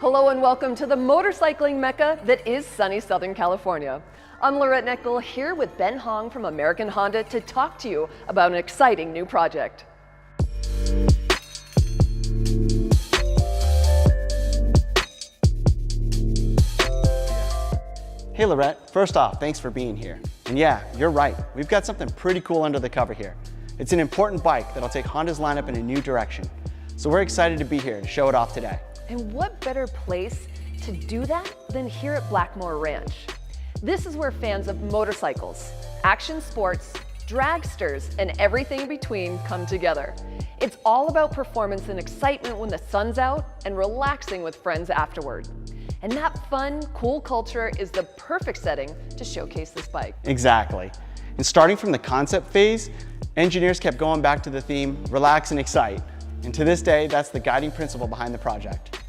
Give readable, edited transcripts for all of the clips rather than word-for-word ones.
Hello and welcome to the motorcycling mecca that is sunny Southern California. I'm Lorette Neckel here with Ben Hong from American Honda to talk to you about an exciting new project. Hey Lorette, first off, thanks for being here. And yeah, you're right, we've got something pretty cool under the cover here. It's an important bike that'll take Honda's lineup in a new direction. So we're excited to be here to show it off today. And what better place to do that than here at Blackmore Ranch? This is where fans of motorcycles, action sports, dragsters, and everything in between come together. It's all about performance and excitement when the sun's out and relaxing with friends afterward. And that fun, cool culture is the perfect setting to showcase this bike. Exactly. And starting from the concept phase, engineers kept going back to the theme, relax and excite. And to this day, that's the guiding principle behind the project.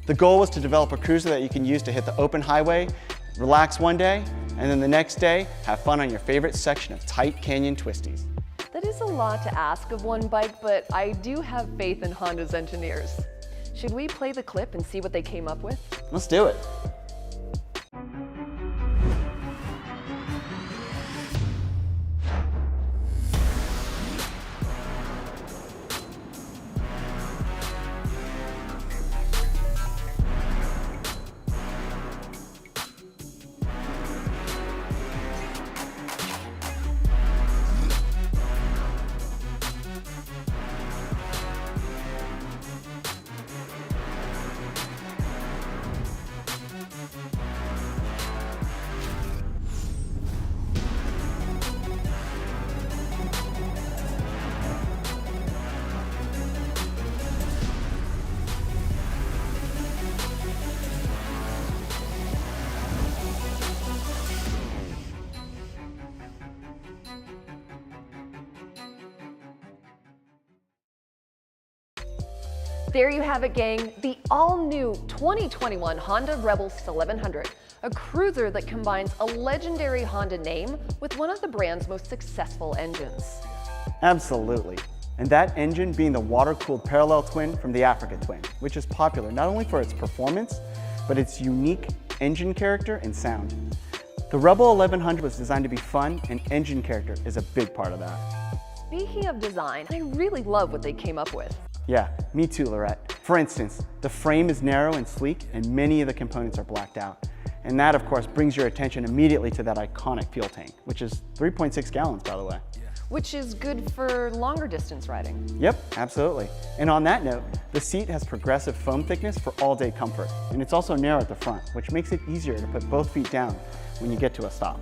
The goal was to develop a cruiser that you can use to hit the open highway, relax one day, and then the next day, have fun on your favorite section of tight canyon twisties. That is a lot to ask of one bike, but I do have faith in Honda's engineers. Should we play the clip and see what they came up with? Let's do it. There you have it, gang, the all-new 2021 Honda Rebel 1100, a cruiser that combines a legendary Honda name with one of the brand's most successful engines. Absolutely. And that engine being the water-cooled parallel twin from the Africa Twin, which is popular not only for its performance, but its unique engine character and sound. The Rebel 1100 was designed to be fun, and engine character is a big part of that. Speaking of design, I really love what they came up with. Yeah, me too, Lorette. For instance, the frame is narrow and sleek, and many of the components are blacked out. And that, of course, brings your attention immediately to that iconic fuel tank, which is 3.6 gallons, by the way. Which is good for longer distance riding. Yep, absolutely. And on that note, the seat has progressive foam thickness for all-day comfort. And it's also narrow at the front, which makes it easier to put both feet down when you get to a stop.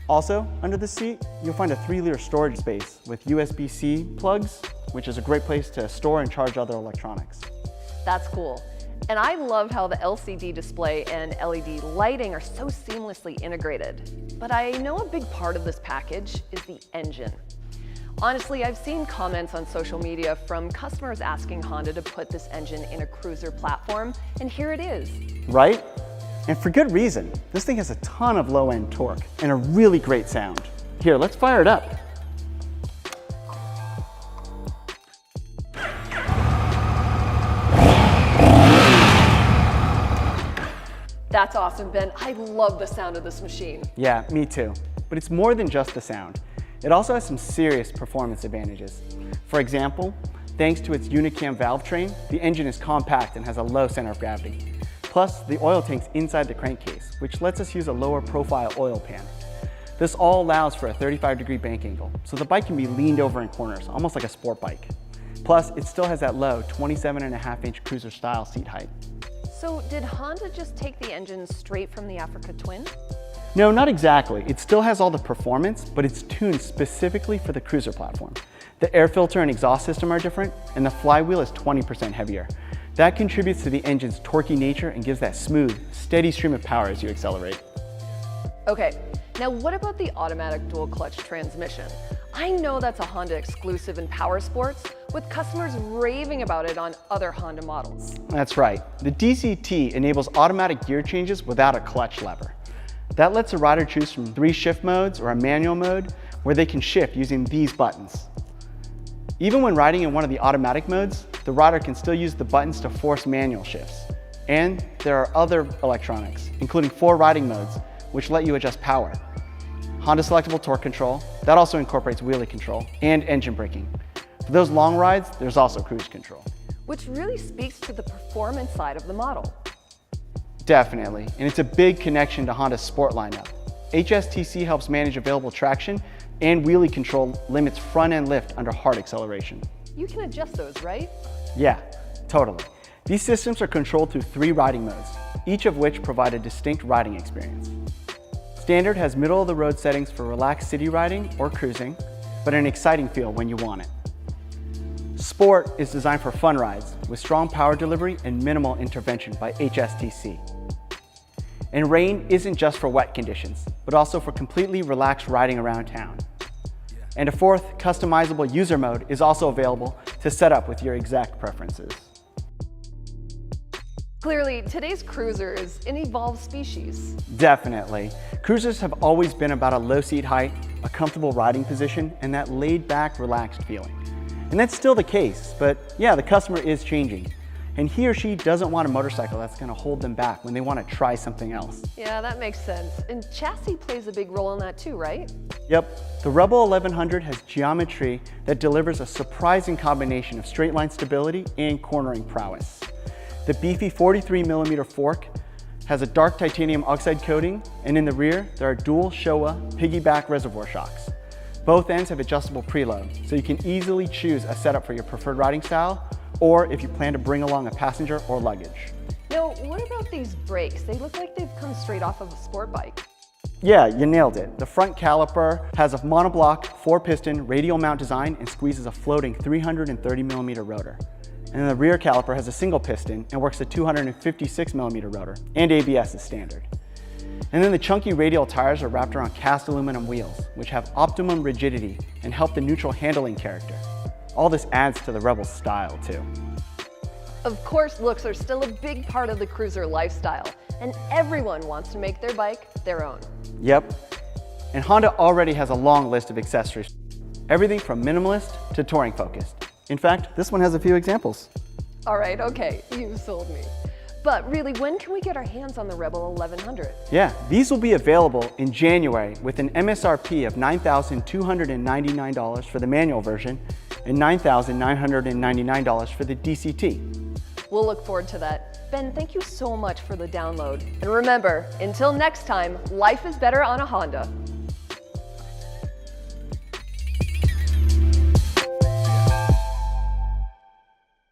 Also, under the seat, you'll find a 3-liter storage space with USB-C plugs, which is a great place to store and charge other electronics. That's cool. And I love how the LCD display and LED lighting are so seamlessly integrated. But I know a big part of this package is the engine. Honestly, I've seen comments on social media from customers asking Honda to put this engine in a cruiser platform, and here it is. Right? And for good reason. This thing has a ton of low-end torque and a really great sound. Here, let's fire it up. That's awesome, Ben. I love the sound of this machine. Yeah, me too. But it's more than just the sound. It also has some serious performance advantages. For example, thanks to its Unicam valve train, the engine is compact and has a low center of gravity. Plus, the oil tank's inside the crankcase, which lets us use a lower profile oil pan. This all allows for a 35-degree bank angle, so the bike can be leaned over in corners, almost like a sport bike. Plus, it still has that low 27.5-inch cruiser style seat height. So did Honda just take the engine straight from the Africa Twin? No, not exactly. It still has all the performance, but it's tuned specifically for the cruiser platform. The air filter and exhaust system are different, and the flywheel is 20% heavier. That contributes to the engine's torquey nature and gives that smooth, steady stream of power as you accelerate. Okay, now what about the automatic dual clutch transmission? I know that's a Honda exclusive in power sports, with customers raving about it on other Honda models. That's right. The DCT enables automatic gear changes without a clutch lever. That lets a rider choose from 3 shift modes or a manual mode where they can shift using these buttons. Even when riding in one of the automatic modes, the rider can still use the buttons to force manual shifts. And there are other electronics, including 4 riding modes, which let you adjust power. Honda selectable torque control, that also incorporates wheelie control, and engine braking. For those long rides, there's also cruise control. Which really speaks to the performance side of the model. Definitely, and it's a big connection to Honda's sport lineup. HSTC helps manage available traction, and wheelie control limits front-end lift under hard acceleration. You can adjust those, right? Yeah, totally. These systems are controlled through 3 riding modes, each of which provide a distinct riding experience. Standard has middle-of-the-road settings for relaxed city riding or cruising, but an exciting feel when you want it. Sport is designed for fun rides with strong power delivery and minimal intervention by HSTC. And rain isn't just for wet conditions, but also for completely relaxed riding around town. And a 4th customizable user mode is also available to set up with your exact preferences. Clearly, today's cruiser is an evolved species. Definitely. Cruisers have always been about a low seat height, a comfortable riding position, and that laid-back, relaxed feeling. And that's still the case, but yeah, the customer is changing. And he or she doesn't want a motorcycle that's going to hold them back when they want to try something else. Yeah, that makes sense. And chassis plays a big role in that too, right? Yep, the Rebel 1100 has geometry that delivers a surprising combination of straight line stability and cornering prowess. The beefy 43mm fork has a dark titanium oxide coating, and in the rear, there are dual Showa piggyback reservoir shocks. Both ends have adjustable preload, so you can easily choose a setup for your preferred riding style, or if you plan to bring along a passenger or luggage. Now, what about these brakes? They look like they've come straight off of a sport bike. Yeah, you nailed it. The front caliper has a monoblock 4-piston radial mount design and squeezes a floating 330mm rotor. And then the rear caliper has a single piston and works a 256mm rotor, and ABS is standard. And then the chunky radial tires are wrapped around cast aluminum wheels, which have optimum rigidity and help the neutral handling character. All this adds to the Rebel's style too. Of course, looks are still a big part of the cruiser lifestyle, and everyone wants to make their bike their own. Yep, and Honda already has a long list of accessories, everything from minimalist to touring focused. In fact, this one has a few examples. All right, okay, you've sold me. But really, when can we get our hands on the Rebel 1100? Yeah, these will be available in January with an MSRP of $9,299 for the manual version and $9,999 for the DCT. We'll look forward to that. Ben, thank you so much for the download. And remember, until next time, life is better on a Honda.